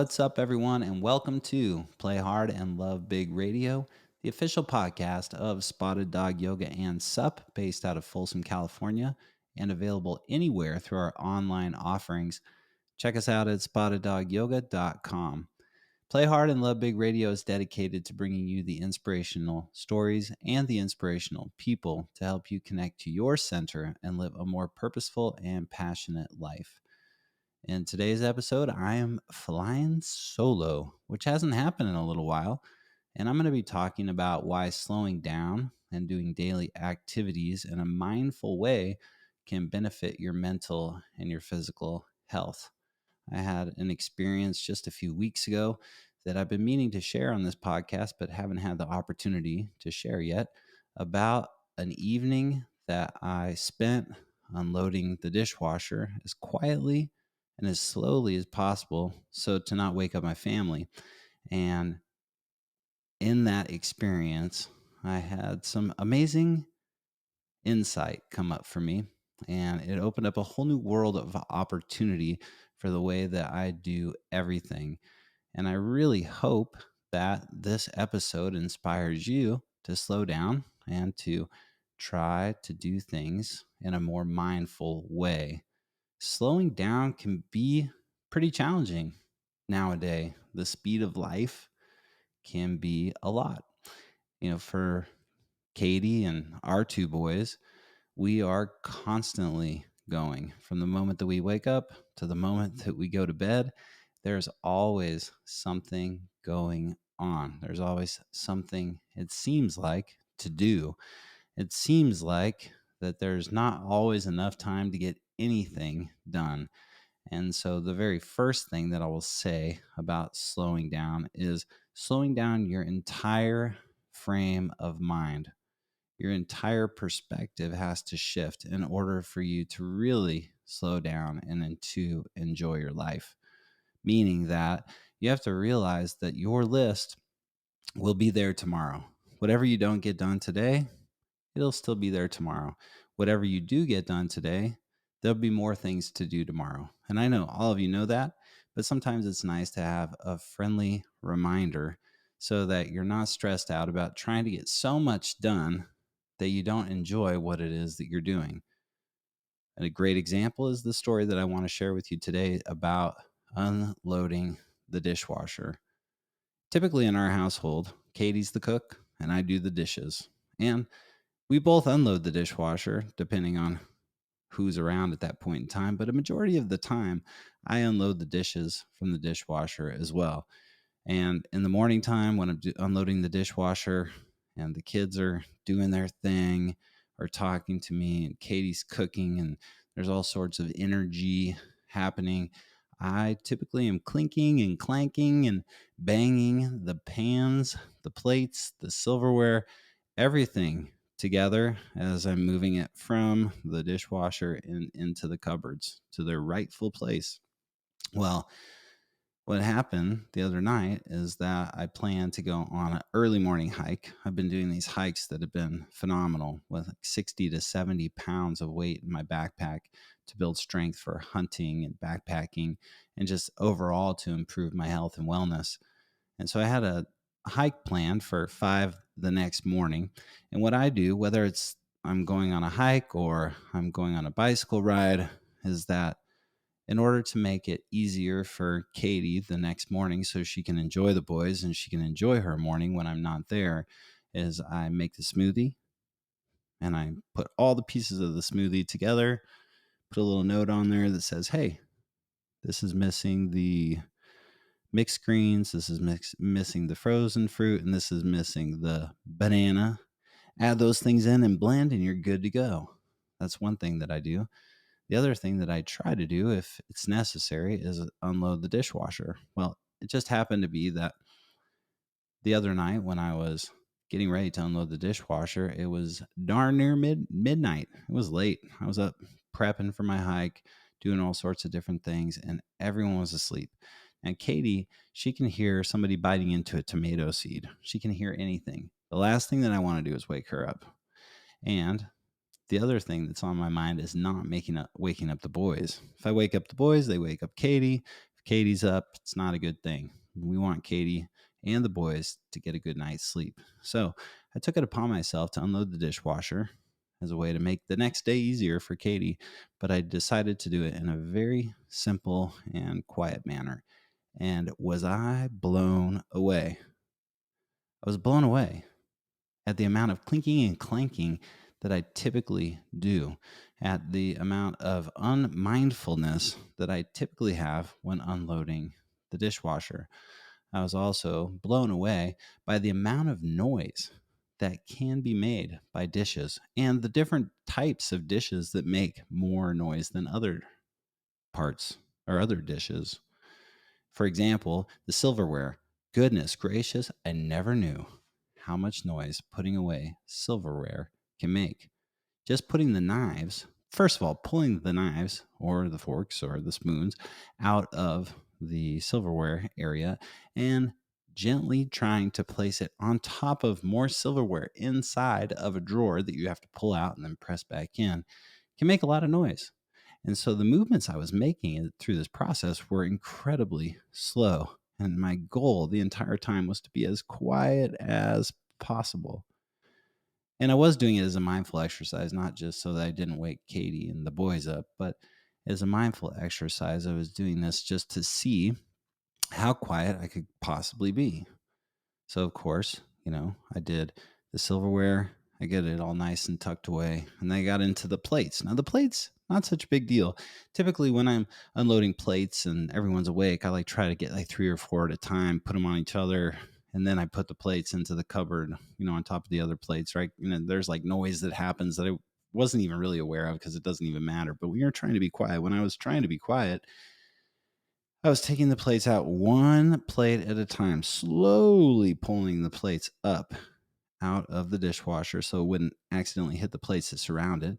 What's up, everyone, and welcome to Play Hard and Love Big Radio, the official podcast of Spotted Dog Yoga and Sup, based out of Folsom, California, and available anywhere through our online offerings. Check us out at spotteddogyoga.com. Play Hard and Love Big Radio is dedicated to bringing you the inspirational stories and the inspirational people to help you connect to your center and live a more purposeful and passionate life. In today's episode, I am flying solo, which hasn't happened in a little while. And I'm going to be talking about why slowing down and doing daily activities in a mindful way can benefit your mental and your physical health. I had an experience just a few weeks ago that I've been meaning to share on this podcast, but haven't had the opportunity to share yet, about an evening that I spent unloading the dishwasher as quietly and as slowly as possible so to not wake up my family. And in that experience, I had some amazing insight come up for me, and it opened up a whole new world of opportunity for the way that I do everything. And I really hope that this episode inspires you to slow down and to try to do things in a more mindful way. Slowing down can be pretty challenging nowadays. The speed of life can be a lot. For Katie and our two boys, we are constantly going from the moment that we wake up to the moment that we go to bed. There's always something going on. There's always something, it seems like, to do. It seems like that there's not always enough time to get anything done. And so, the very first thing that I will say about slowing down is slowing down your entire frame of mind. Your entire perspective has to shift in order for you to really slow down and then to enjoy your life. Meaning that you have to realize that your list will be there tomorrow. Whatever you don't get done today, it'll still be there tomorrow. Whatever you do get done today, there'll be more things to do tomorrow. And I know all of you know that, but sometimes it's nice to have a friendly reminder so that you're not stressed out about trying to get so much done that you don't enjoy what it is that you're doing. And a great example is the story that I want to share with you today about unloading the dishwasher. Typically in our household, Katie's the cook and I do the dishes. And we both unload the dishwasher depending on who's around at that point in time. But a majority of the time, I unload the dishes from the dishwasher as well. And in the morning time, when I'm unloading the dishwasher and the kids are doing their thing or talking to me, and Katie's cooking, and there's all sorts of energy happening, I typically am clinking and clanking and banging the pans, the plates, the silverware, everything together as I'm moving it from the dishwasher and into the cupboards to their rightful place. Well, what happened the other night is that I plan to go on an early morning hike. I've been doing these hikes that have been phenomenal with like 60 to 70 pounds of weight in my backpack to build strength for hunting and backpacking and just overall to improve my health and wellness. And so I had a hike planned for 5 the next morning. And what I do, whether it's I'm going on a hike or I'm going on a bicycle ride, is that in order to make it easier for Katie the next morning so she can enjoy the boys and she can enjoy her morning when I'm not there, is I make the smoothie and I put all the pieces of the smoothie together, put a little note on there that says, hey, this is missing the mixed greens, this is missing the frozen fruit, and this is missing the banana. Add those things in and blend, and you're good to go. That's one thing that I do. The other thing that I try to do, if it's necessary, is unload the dishwasher. Well, it just happened to be that the other night when I was getting ready to unload the dishwasher, it was darn near midnight. It was late. I was up prepping for my hike, doing all sorts of different things, and everyone was asleep. And Katie, she can hear somebody biting into a tomato seed. She can hear anything. The last thing that I want to do is wake her up. And the other thing that's on my mind is not waking up the boys. If I wake up the boys, they wake up Katie. If Katie's up, it's not a good thing. We want Katie and the boys to get a good night's sleep. So I took it upon myself to unload the dishwasher as a way to make the next day easier for Katie, but I decided to do it in a very simple and quiet manner. And was I blown away? I was blown away at the amount of clinking and clanking that I typically do, at the amount of unmindfulness that I typically have when unloading the dishwasher. I was also blown away by the amount of noise that can be made by dishes and the different types of dishes that make more noise than other parts or other dishes. For example, the silverware. Goodness gracious, I never knew how much noise putting away silverware can make. Just putting the knives, first of all, pulling the knives or the forks or the spoons out of the silverware area and gently trying to place it on top of more silverware inside of a drawer that you have to pull out and then press back in can make a lot of noise. And so the movements I was making through this process were incredibly slow. And my goal the entire time was to be as quiet as possible. And I was doing it as a mindful exercise, not just so that I didn't wake Katie and the boys up, but as a mindful exercise. I was doing this just to see how quiet I could possibly be. So, of course, I did the silverware. I get it all nice and tucked away. And then I got into the plates. Now, the plates, not such a big deal. Typically, when I'm unloading plates and everyone's awake, I try to get like 3 or 4 at a time, put them on each other. And then I put the plates into the cupboard, on top of the other plates, right? There's like noise that happens that I wasn't even really aware of because it doesn't even matter. But when you're trying to be quiet, when I was trying to be quiet, I was taking the plates out one plate at a time, slowly pulling the plates up out of the dishwasher so it wouldn't accidentally hit the plates that surround it.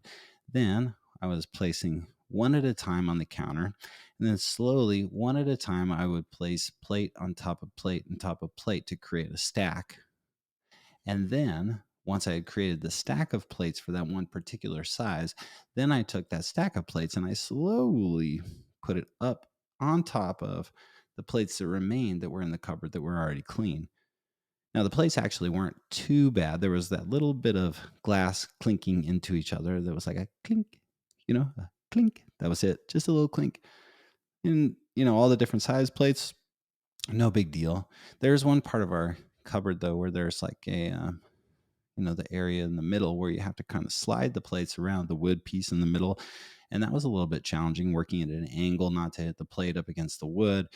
Then I was placing one at a time on the counter. And then slowly, one at a time, I would place plate on top of plate on top of plate to create a stack. And then once I had created the stack of plates for that one particular size, then I took that stack of plates and I slowly put it up on top of the plates that remained that were in the cupboard that were already clean. Now, the plates actually weren't too bad. There was that little bit of glass clinking into each other. There was like a clink, a clink. That was it. Just a little clink. And, all the different size plates, no big deal. There's one part of our cupboard, though, where there's like the area in the middle where you have to kind of slide the plates around the wood piece in the middle. And that was a little bit challenging, working at an angle, not to hit the plate up against the wood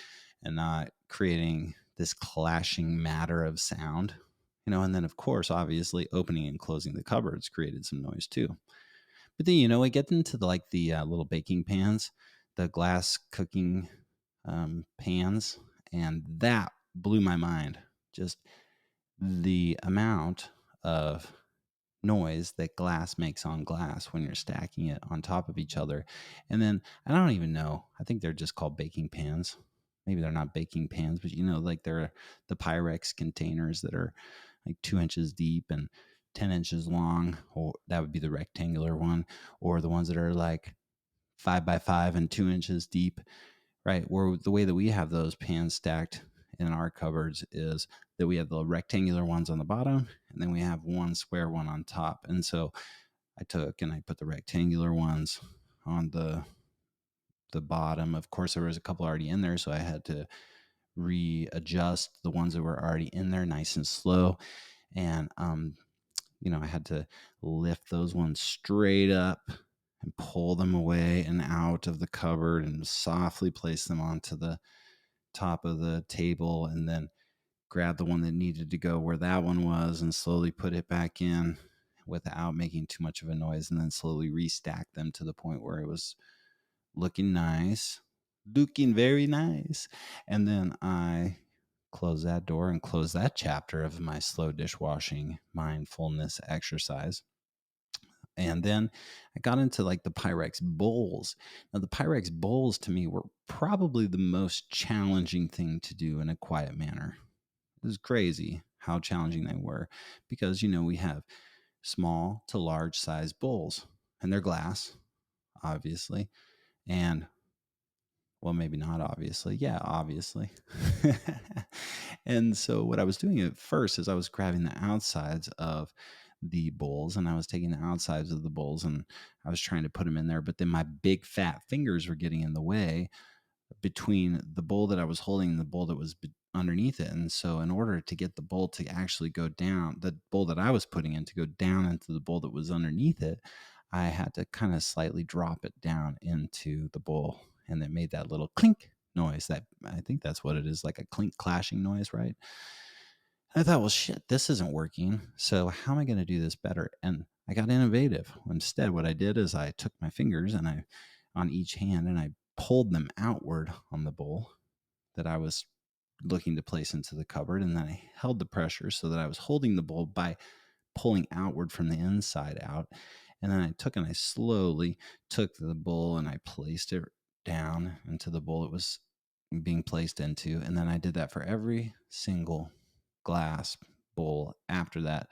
and not creating this clashing matter of sound. And then of course, obviously opening and closing the cupboards created some noise too. But then, I get into the little baking pans, the glass cooking pans, and that blew my mind. Just the amount of noise that glass makes on glass when you're stacking it on top of each other. And then I don't even know. I think they're just called baking pans. Maybe they're not baking pans, but like they're the Pyrex containers that are like 2 inches deep and 10 inches long, or that would be the rectangular one, or the ones that are like 5 by 5 and 2 inches deep, right? Where the way that we have those pans stacked in our cupboards is that we have the rectangular ones on the bottom and then we have one square one on top. And so I took and I put the rectangular ones on the bottom. Of course, there was a couple already in there, so I had to readjust the ones that were already in there nice and slow. And I had to lift those ones straight up and pull them away and out of the cupboard and softly place them onto the top of the table, and then grab the one that needed to go where that one was and slowly put it back in without making too much of a noise, and then slowly restack them to the point where it was looking very nice. And then I close that door and close that chapter of my slow dishwashing mindfulness exercise. And then I got into like the Pyrex bowls. Now, the Pyrex bowls to me were probably the most challenging thing to do in a quiet manner. It was crazy how challenging they were because, we have small to large size bowls and they're glass, obviously. And Well, maybe not obviously. Yeah, obviously. And so what I was doing at first is I was grabbing the outsides of the bowls and I was taking the outsides of the bowls and I was trying to put them in there, but then my big fat fingers were getting in the way between the bowl that I was holding and the bowl that was underneath it. And so, in order to get the bowl to actually go down, the bowl that I was putting in to go down into the bowl that was underneath it, I had to kind of slightly drop it down into the bowl. And it made that little clink noise. That I think that's what it is, like a clink clashing noise, right? I thought, well, shit, this isn't working. So, how am I going to do this better? And I got innovative. Instead, what I did is I took my fingers and on each hand, and I pulled them outward on the bowl that I was looking to place into the cupboard. And then I held the pressure so that I was holding the bowl by pulling outward from the inside out. And then I took and I slowly took the bowl and I placed it down into the bowl it was being placed into. And then I did that for every single glass bowl after that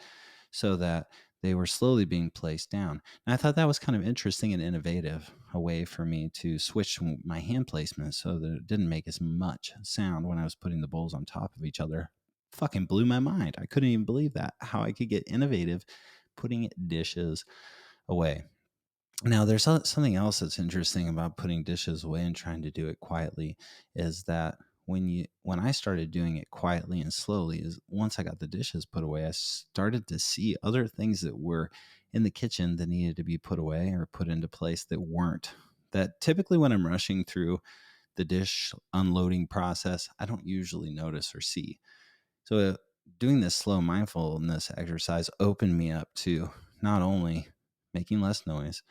so that they were slowly being placed down. And I thought that was kind of interesting and innovative, a way for me to switch my hand placement so that it didn't make as much sound when I was putting the bowls on top of each other. Fucking blew my mind. I couldn't even believe that, how I could get innovative putting dishes away. Now, there's something else that's interesting about putting dishes away and trying to do it quietly is that when I started doing it quietly and slowly, is once I got the dishes put away, I started to see other things that were in the kitchen that needed to be put away or put into place that weren't. That typically when I'm rushing through the dish unloading process, I don't usually notice or see. So doing this slow mindfulness exercise opened me up to not only making less noise,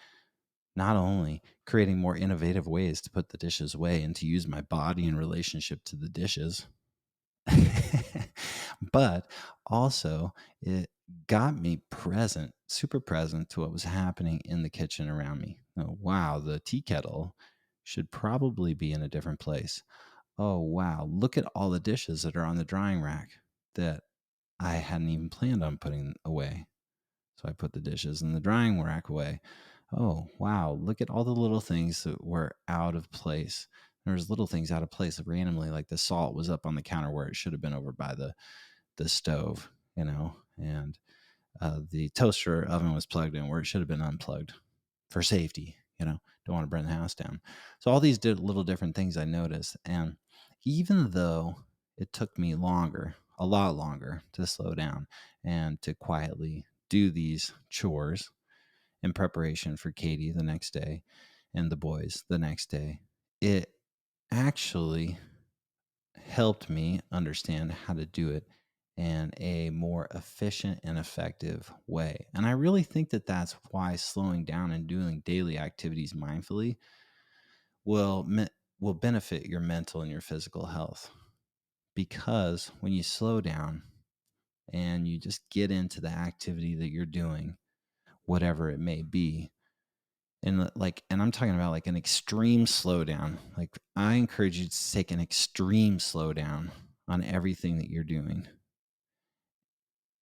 not only creating more innovative ways to put the dishes away and to use my body in relationship to the dishes, but also it got me present, super present to what was happening in the kitchen around me. Oh, wow, the tea kettle should probably be in a different place. Oh, wow, look at all the dishes that are on the drying rack that I hadn't even planned on putting away. So I put the dishes in the drying rack away. Oh, wow. Look at all the little things that were out of place. There's little things out of place randomly, like the salt was up on the counter where it should have been over by the stove, and the toaster oven was plugged in where it should have been unplugged for safety, don't want to burn the house down. So all these little different things I noticed. And even though it took me longer, a lot longer to slow down and to quietly do these chores in preparation for Katie the next day and the boys the next day, it actually helped me understand how to do it in a more efficient and effective way. And I really think that that's why slowing down and doing daily activities mindfully will will benefit your mental and your physical health. Because when you slow down and you just get into the activity that you're doing, whatever it may be, and I'm talking about like an extreme slowdown. Like I encourage you to take an extreme slowdown on everything that you're doing,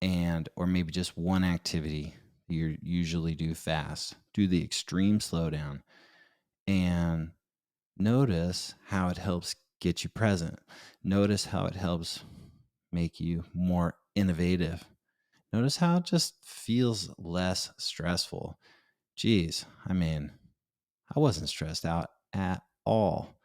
and or maybe just one activity you usually do fast. Do the extreme slowdown and notice how it helps get you present. Notice how it helps make you more innovative. Notice how it just feels less stressful. Geez, I mean, I wasn't stressed out at all.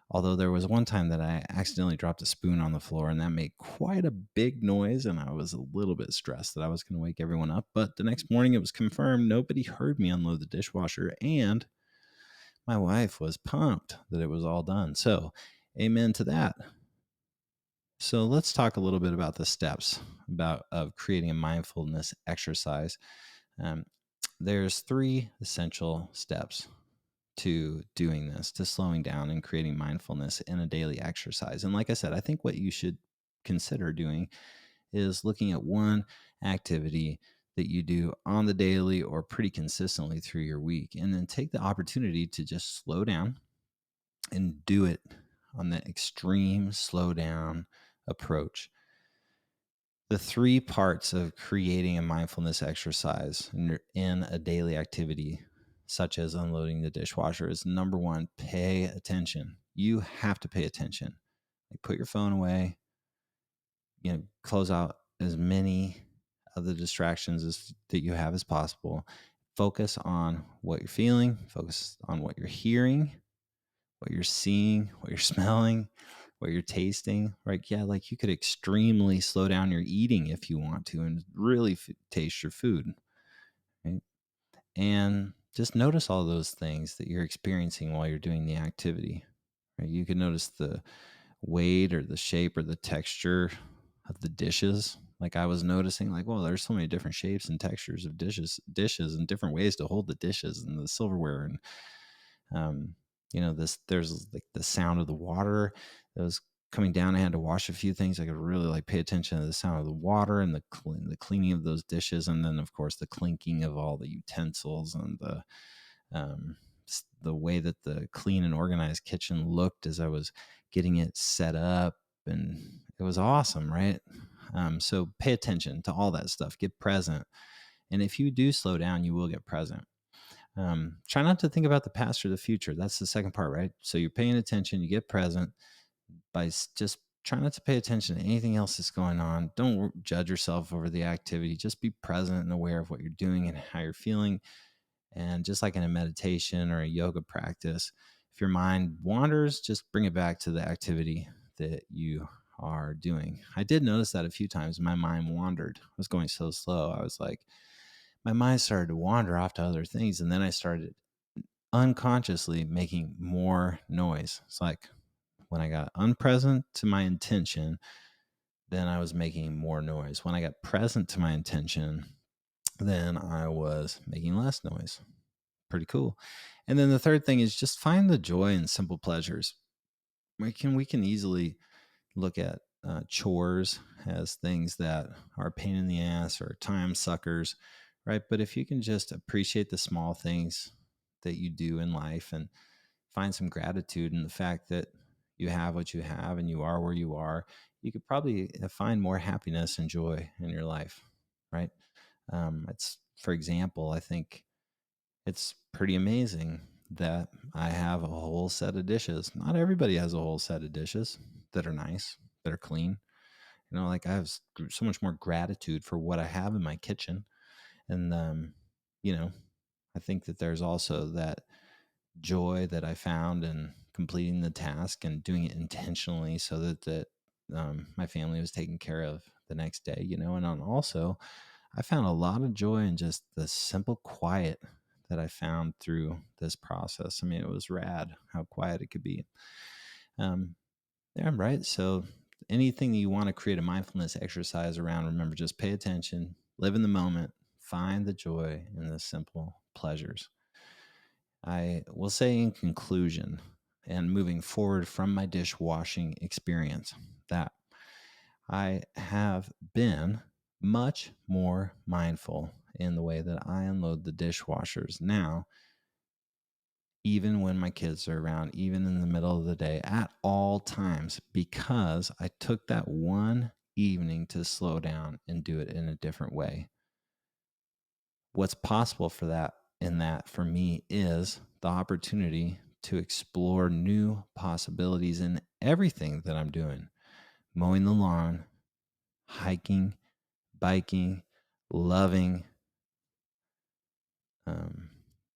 Although there was one time that I accidentally dropped a spoon on the floor and that made quite a big noise. And I was a little bit stressed that I was going to wake everyone up. But the next morning it was confirmed nobody heard me unload the dishwasher. And my wife was pumped that it was all done. So, amen to that. So, let's talk a little bit about the steps of creating a mindfulness exercise. Um, there's 3 essential steps to doing this, to slowing down and creating mindfulness in a daily exercise. And like I said, I think what you should consider doing is looking at one activity that you do on the daily or pretty consistently through your week, and then take the opportunity to just slow down and do it on that extreme slow down approach. The 3 parts of creating a mindfulness exercise in a daily activity, such as unloading the dishwasher, is number 1, pay attention. you have to pay attention. Like put your phone away, close out as many of the distractions that you have as possible. Focus on what you're feeling, focus on what you're hearing, what you're seeing, what you're smelling, what you're tasting, right? Yeah, like you could extremely slow down your eating if you want to and really taste your food, right? And just notice all those things that you're experiencing while you're doing the activity, right? You can notice the weight or the shape or the texture of the dishes. Like I was noticing, like, well, there's so many different shapes and textures of dishes and different ways to hold the dishes and the silverware. And um, there's like the sound of the water that was coming down. I had to wash a few things. I could really like pay attention to the sound of the water and the cleaning of those dishes, and then of course the clinking of all the utensils and um, the way that the clean and organized kitchen looked as I was getting it set up, and it was awesome, right? So pay attention to all that stuff. Get present, and if you do slow down, you will get present. Try not to think about the past or the future. That's the second part, right? So you're paying attention, you get present by just try not to pay attention to anything else that's going on. Don't judge yourself over the activity. Just be present and aware of what you're doing and how you're feeling. And just like in a meditation or a yoga practice, if your mind wanders, just bring it back to the activity that you are doing. I did notice that a few times my mind wandered. I was going so slow. I was like, my mind started to wander off to other things. And then I started unconsciously making more noise. It's like when I got unpresent to my intention, then I was making more noise. When I got present to my intention, then I was making less noise. Pretty cool. And then the third thing is just find the joy in simple pleasures. We can easily look at chores as things that are a pain in the ass or time suckers, right? But if you can just appreciate the small things that you do in life and find some gratitude in the fact that you have what you have and you are where you are, you could probably find more happiness and joy in your life, right? It's, for example, I think it's pretty amazing that I have a whole set of dishes. Not everybody has a whole set of dishes that are nice, that are clean. Like I have so much more gratitude for what I have in my kitchen. And, you know, I think that there's also that joy that I found in completing the task and doing it intentionally so that my family was taken care of the next day, and also I found a lot of joy in just the simple quiet that I found through this process. I mean, it was rad how quiet it could be. Um, yeah, right. So anything that you want to create a mindfulness exercise around, remember, just pay attention, live in the moment, find the joy in the simple pleasures. I will say in conclusion and moving forward from my dishwashing experience that I have been much more mindful in the way that I unload the dishwashers now, even when my kids are around, even in the middle of the day, at all times, because I took that one evening to slow down and do it in a different way. What's possible for me is the opportunity to explore new possibilities in everything that I'm doing. Mowing the lawn, hiking, biking, loving, um,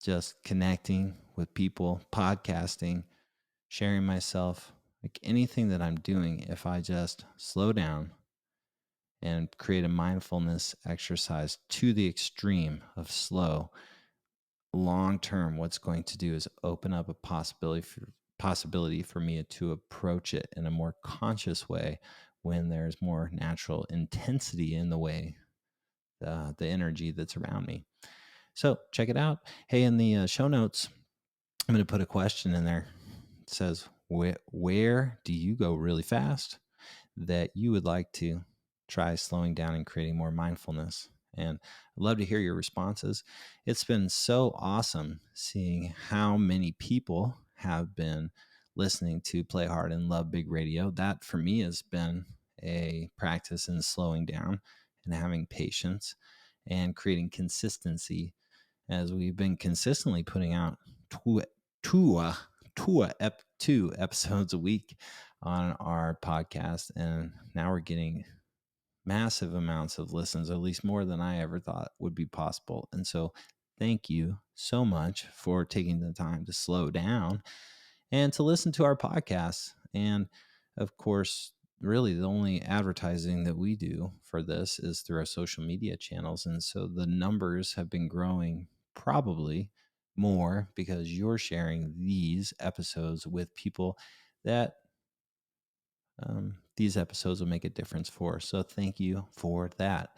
just connecting with people, podcasting, sharing myself, like anything that I'm doing, if I just slow down and create a mindfulness exercise to the extreme of slow, long term, what's going to do is open up a possibility for me to approach it in a more conscious way when there's more natural intensity in the way, the energy that's around me. So check it out. Hey, in the show notes, I'm going to put a question in there. It says, where do you go really fast that you would like to try slowing down and creating more mindfulness? And I'd love to hear your responses. It's been so awesome seeing how many people have been listening to Play Hard and Love Big Radio. That for me has been a practice in slowing down and having patience and creating consistency as we've been consistently putting out two two episodes a week on our podcast. And now we're getting massive amounts of listens, at least more than I ever thought would be possible. And so thank you so much for taking the time to slow down and to listen to our podcasts. And of course, really the only advertising that we do for this is through our social media channels. And so the numbers have been growing probably more because you're sharing these episodes with people that these episodes will make a difference for. So thank you for that.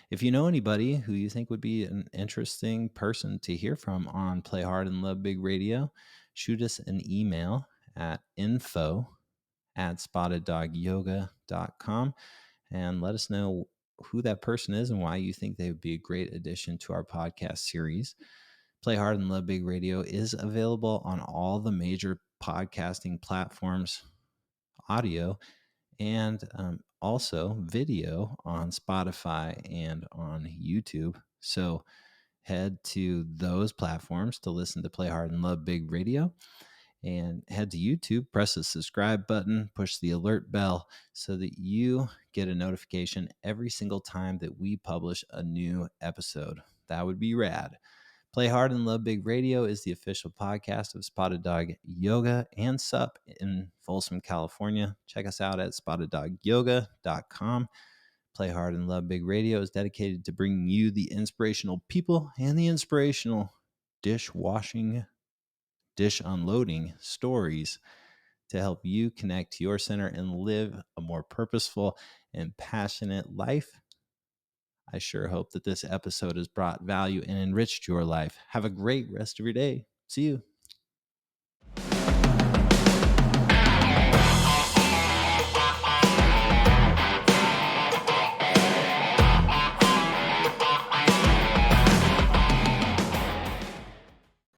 If you know anybody who you think would be an interesting person to hear from on Play Hard and Love Big Radio, shoot us an email at info@spotteddogyoga.com and let us know who that person is and why you think they would be a great addition to our podcast series. Play Hard and Love Big Radio is available on all the major podcasting platforms, audio, and also video on Spotify and on YouTube. So head to those platforms to listen to Play Hard and Love Big Radio, and head to YouTube, press the subscribe button, push the alert bell so that you get a notification every single time that we publish a new episode. That would be rad. Play Hard and Love Big Radio is the official podcast of Spotted Dog Yoga and Sup in Folsom, California. Check us out at spotteddogyoga.com. Play Hard and Love Big Radio is dedicated to bringing you the inspirational people and the inspirational dishwashing, dish unloading stories to help you connect to your center and live a more purposeful and passionate life. I sure hope that this episode has brought value and enriched your life. Have a great rest of your day. See you.